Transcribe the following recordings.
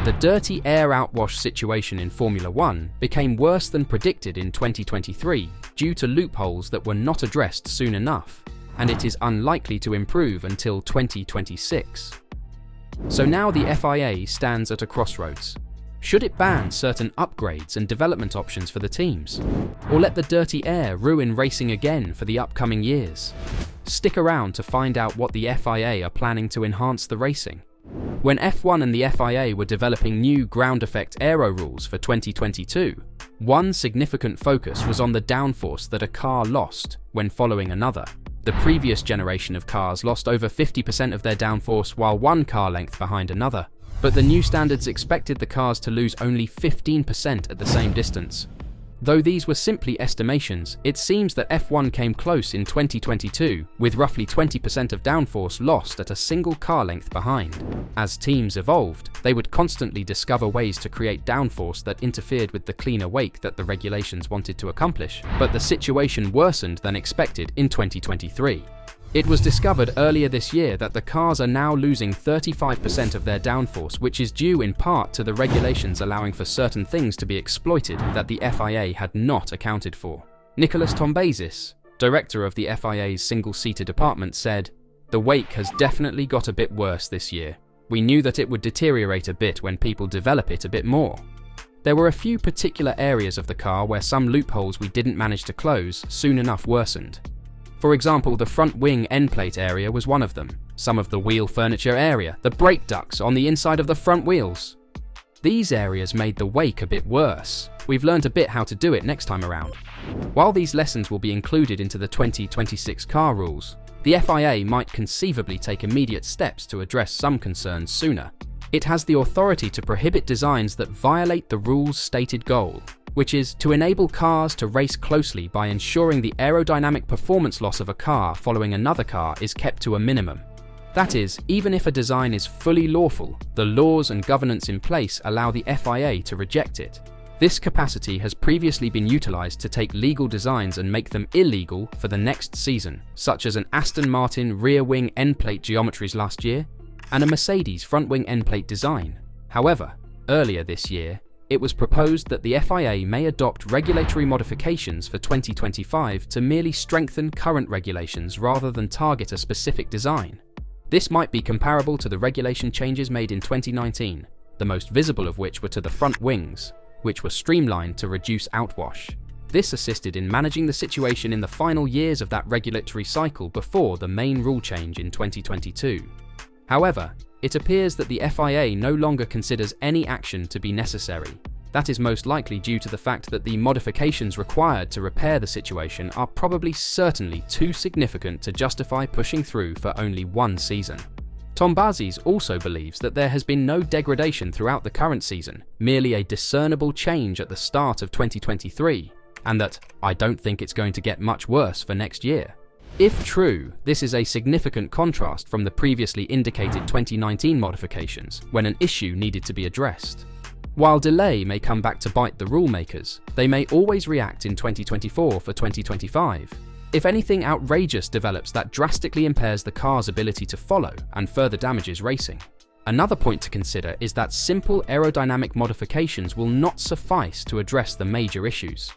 The dirty air outwash situation in Formula One became worse than predicted in 2023 due to loopholes that were not addressed soon enough, and it is unlikely to improve until 2026. So now the FIA stands at a crossroads. Should it ban certain upgrades and development options for the teams? Or let the dirty air ruin racing again for the upcoming years? Stick around to find out what the FIA are planning to enhance the racing. When F1 and the FIA were developing new ground effect aero rules for 2022, one significant focus was on the downforce that a car lost when following another. The previous generation of cars lost over 50% of their downforce while one car length behind another, but the new standards expected the cars to lose only 15% at the same distance. Though these were simply estimations, it seems that F1 came close in 2022, with roughly 20% of downforce lost at a single car length behind. As teams evolved, they would constantly discover ways to create downforce that interfered with the cleaner wake that the regulations wanted to accomplish, but the situation worsened than expected in 2023. It was discovered earlier this year that the cars are now losing 35% of their downforce, which is due in part to the regulations allowing for certain things to be exploited that the FIA had not accounted for. Nicholas Tombazis, director of the FIA's single-seater department, said, "The wake has definitely got a bit worse this year. We knew that it would deteriorate a bit when people develop it a bit more. There were a few particular areas of the car where some loopholes we didn't manage to close soon enough worsened. For example, the front wing end plate area was one of them, some of the wheel furniture area, the brake ducts on the inside of the front wheels. These areas made the wake a bit worse. We've learned a bit how to do it next time around." While these lessons will be included into the 2026 car rules, the FIA might conceivably take immediate steps to address some concerns sooner. It has the authority to prohibit designs that violate the rule's stated goal, which is to enable cars to race closely by ensuring the aerodynamic performance loss of a car following another car is kept to a minimum. That is, even if a design is fully lawful, the laws and governance in place allow the FIA to reject it. This capacity has previously been utilized to take legal designs and make them illegal for the next season, such as an Aston Martin rear wing end plate geometries last year and a Mercedes front wing end plate design. However, earlier this year, it was proposed that the FIA may adopt regulatory modifications for 2025 to merely strengthen current regulations rather than target a specific design. This might be comparable to the regulation changes made in 2019, the most visible of which were to the front wings, which were streamlined to reduce outwash. This assisted in managing the situation in the final years of that regulatory cycle before the main rule change in 2022. However, it appears that the FIA no longer considers any action to be necessary. That is most likely due to the fact that the modifications required to repair the situation are probably certainly too significant to justify pushing through for only one season. Tombazis also believes that there has been no degradation throughout the current season, merely a discernible change at the start of 2023, and that "I don't think it's going to get much worse for next year." If true, this is a significant contrast from the previously indicated 2019 modifications, when an issue needed to be addressed. While delay may come back to bite the rule makers, they may always react in 2024 for 2025. If anything outrageous develops that drastically impairs the car's ability to follow and further damages racing. Another point to consider is that simple aerodynamic modifications will not suffice to address the major issues.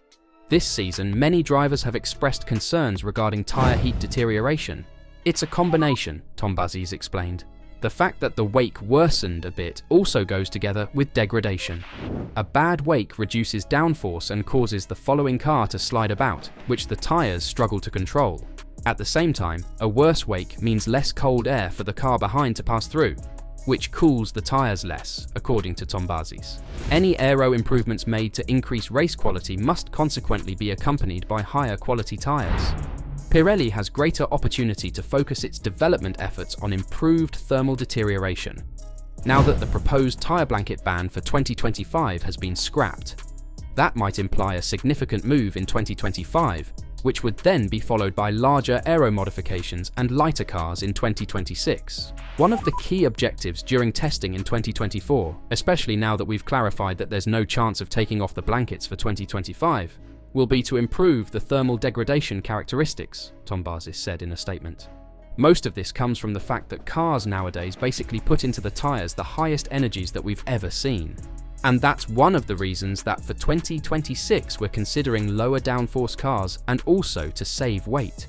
This season, many drivers have expressed concerns regarding tyre heat deterioration. "It's a combination," Tombazis explained. "The fact that the wake worsened a bit also goes together with degradation. A bad wake reduces downforce and causes the following car to slide about, which the tyres struggle to control. At the same time, a worse wake means less cold air for the car behind to pass through, which cools the tyres less," according to Tombazis. Any aero improvements made to increase race quality must consequently be accompanied by higher quality tyres. Pirelli has greater opportunity to focus its development efforts on improved thermal deterioration, now that the proposed tyre blanket ban for 2025 has been scrapped. That might imply a significant move in 2025, which would then be followed by larger aero modifications and lighter cars in 2026. One of the key objectives during testing in 2024, especially now that we've clarified that there's no chance of taking off the blankets for 2025, will be to improve the thermal degradation characteristics, Tombazis said in a statement. Most of this comes from the fact that cars nowadays basically put into the tires the highest energies that we've ever seen. And that's one of the reasons that for 2026 we're considering lower downforce cars and also to save weight.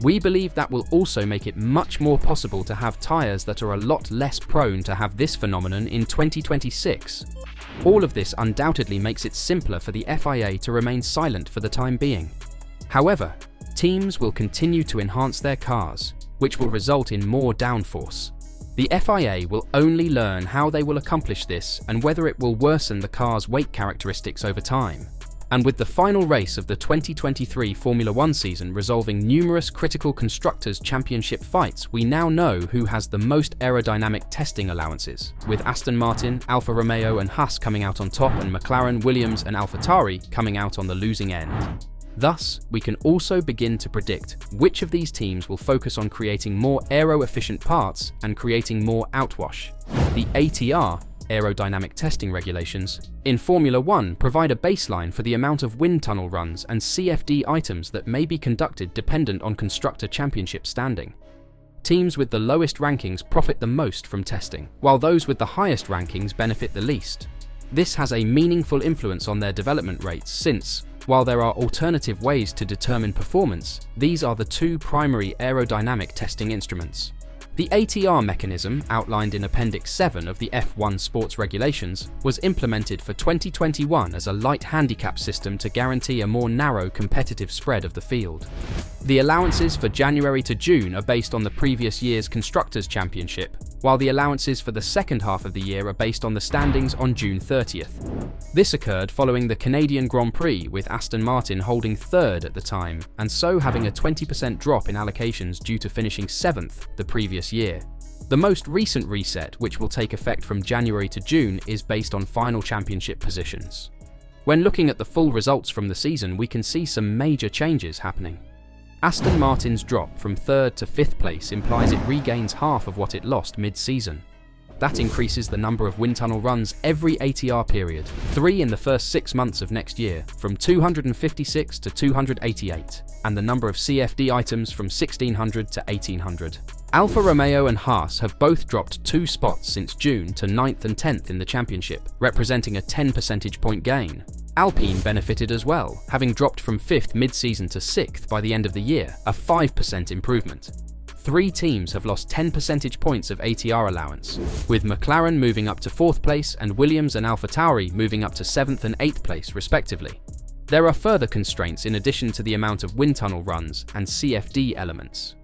We believe that will also make it much more possible to have tires that are a lot less prone to have this phenomenon in 2026. All of this undoubtedly makes it simpler for the FIA to remain silent for the time being. However, teams will continue to enhance their cars, which will result in more downforce. The FIA will only learn how they will accomplish this and whether it will worsen the car's weight characteristics over time. And with the final race of the 2023 Formula 1 season resolving numerous critical Constructors' Championship fights, we now know who has the most aerodynamic testing allowances, with Aston Martin, Alfa Romeo and Haas coming out on top and McLaren, Williams and AlphaTauri coming out on the losing end. Thus, we can also begin to predict which of these teams will focus on creating more aero-efficient parts and creating more outwash. The ATR, aerodynamic testing regulations, in Formula 1 provide a baseline for the amount of wind tunnel runs and CFD items that may be conducted dependent on Constructor Championship standing. Teams with the lowest rankings profit the most from testing, while those with the highest rankings benefit the least. This has a meaningful influence on their development rates since, while there are alternative ways to determine performance, these are the two primary aerodynamic testing instruments. The ATR mechanism, outlined in Appendix 7 of the F1 sports regulations, was implemented for 2021 as a light handicap system to guarantee a more narrow competitive spread of the field. The allowances for January to June are based on the previous year's Constructors' Championship, while the allowances for the second half of the year are based on the standings on June 30th. This occurred following the Canadian Grand Prix, with Aston Martin holding third at the time, and so having a 20% drop in allocations due to finishing 7th the previous year. The most recent reset, which will take effect from January to June, is based on final championship positions. When looking at the full results from the season, we can see some major changes happening. Aston Martin's drop from 3rd to 5th place implies it regains half of what it lost mid-season. That increases the number of wind tunnel runs every ATR period, 3 in the first 6 months of next year, from 256 to 288, and the number of CFD items from 1600 to 1800. Alfa Romeo and Haas have both dropped 2 spots since June to 9th and 10th in the championship, representing a 10 percentage point gain. Alpine benefited as well, having dropped from 5th mid-season to 6th by the end of the year, a 5% improvement. 3 teams have lost 10 percentage points of ATR allowance, with McLaren moving up to 4th place and Williams and AlphaTauri moving up to 7th and 8th place respectively. There are further constraints in addition to the amount of wind tunnel runs and CFD elements.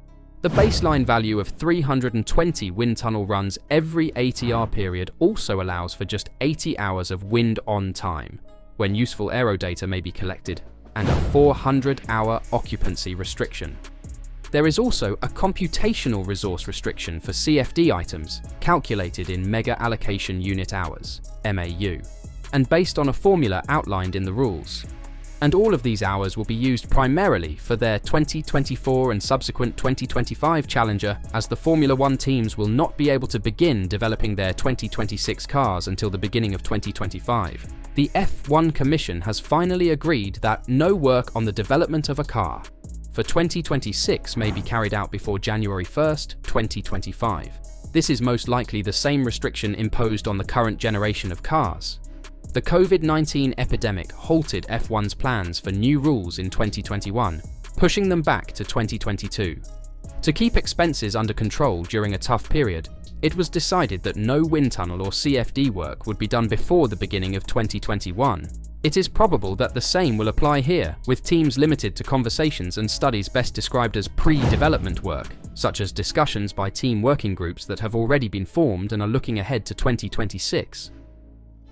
The baseline value of 320 wind tunnel runs every ATR period also allows for just 80 hours of wind on time, when useful aero data may be collected, and a 400-hour occupancy restriction. There is also a computational resource restriction for CFD items, calculated in Mega Allocation Unit Hours, MAU, and based on a formula outlined in the rules. And all of these hours will be used primarily for their 2024 and subsequent 2025 Challenger, as the Formula 1 teams will not be able to begin developing their 2026 cars until the beginning of 2025. The F1 Commission has finally agreed that no work on the development of a car for 2026 may be carried out before January 1st, 2025. This is most likely the same restriction imposed on the current generation of cars. The COVID-19 epidemic halted F1's plans for new rules in 2021, pushing them back to 2022. To keep expenses under control during a tough period, it was decided that no wind tunnel or CFD work would be done before the beginning of 2021. It is probable that the same will apply here, with teams limited to conversations and studies best described as pre-development work, such as discussions by team working groups that have already been formed and are looking ahead to 2026.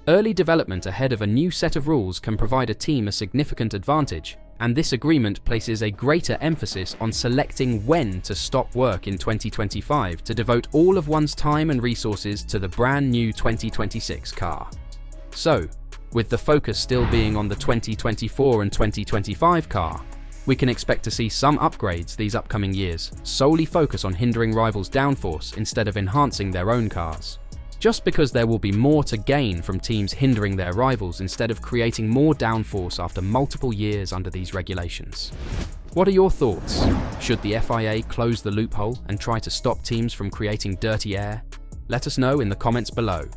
Early development ahead of a new set of rules can provide a team a significant advantage, and this agreement places a greater emphasis on selecting when to stop work in 2025 to devote all of one's time and resources to the brand new 2026 car. So, with the focus still being on the 2024 and 2025 car, we can expect to see some upgrades these upcoming years solely focus on hindering rivals' downforce instead of enhancing their own cars. Just because there will be more to gain from teams hindering their rivals instead of creating more downforce after multiple years under these regulations. What are your thoughts? Should the FIA close the loophole and try to stop teams from creating dirty air? Let us know in the comments below.